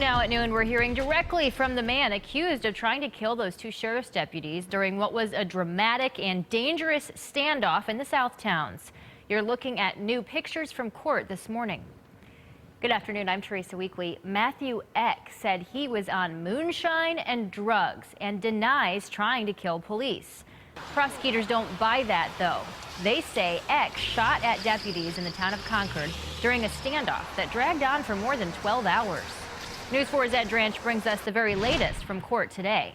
Now at noon, we're hearing directly from the man accused of trying to kill those two sheriff's deputies during what was a dramatic and dangerous standoff in the South Towns. You're looking at new pictures from court this morning. Good afternoon, I'm TERESA Weakley. Matthew Eck said he was on moonshine and drugs and denies trying to kill police. Prosecutors don't buy that, though. They say Eck shot at deputies in the town of Concord during a standoff that dragged on for more than 12 hours. News 4's DRANTCH brings us the very latest from court today.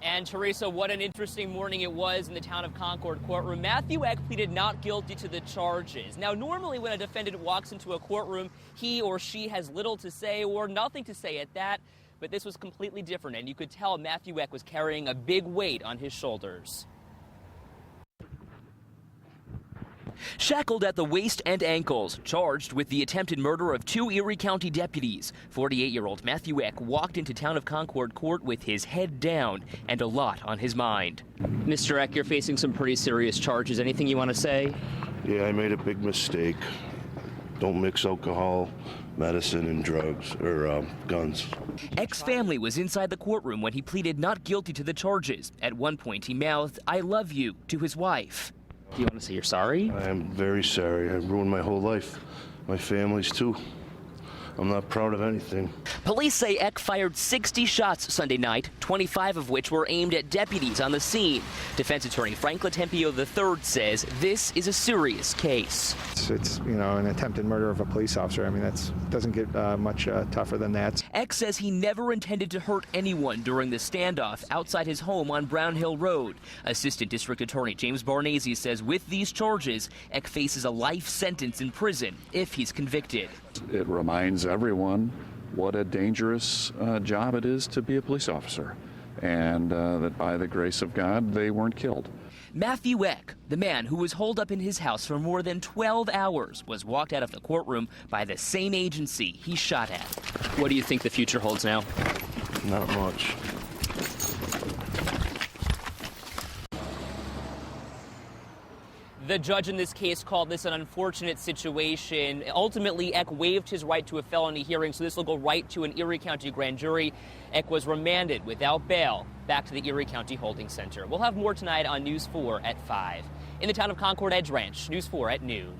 And TERESA, what an interesting morning it was in the town of Concord courtroom. Matthew Eck pleaded not guilty to the charges. Now, normally when a defendant walks into a courtroom, he or she has little to say or nothing to say at that. But this was completely different, and you could tell Matthew Eck was carrying a big weight on his shoulders. Shackled at the waist and ankles, charged with the attempted murder of two Erie County deputies, 48-year-old Matthew Eck walked into town of Concord court with his head down and a lot on his mind. Mr. Eck, you're facing some pretty serious charges. Anything you want to say? Yeah, I made a big mistake. Don't mix alcohol, medicine, and drugs, or guns. Eck's family was inside the courtroom when he pleaded not guilty to the charges. At one point, he mouthed, "I love you," to his wife. Do you want to say you're sorry? I am very sorry. I ruined my whole life. My family's too. I'm not proud of anything. Police say Eck fired 60 shots Sunday night, 25 of which were aimed at deputies on the scene. Defense attorney Frank Latempio III says this is a serious case. It's an attempted murder of a police officer. I mean, that doesn't get much tougher than that. Eck says he never intended to hurt anyone during the standoff outside his home on Brown Hill Road. Assistant District Attorney James Barnese says with these charges, Eck faces a life sentence in prison if he's convicted. It reminds everyone what a dangerous job it is to be a police officer, and that by the grace of God, they weren't killed. Matthew Eck, the man who was holed up in his house for more than 12 hours, was walked out of the courtroom by the same agency he shot at. What do you think the future holds now? Not much. The judge in this case called this an unfortunate situation. Ultimately, Eck waived his right to a felony hearing, so this will go right to an Erie County grand jury. Eck was remanded without bail back to the Erie County Holding Center. We'll have more tonight on News 4 at 5. In the town of Concord, DRANTCH, News 4 at noon.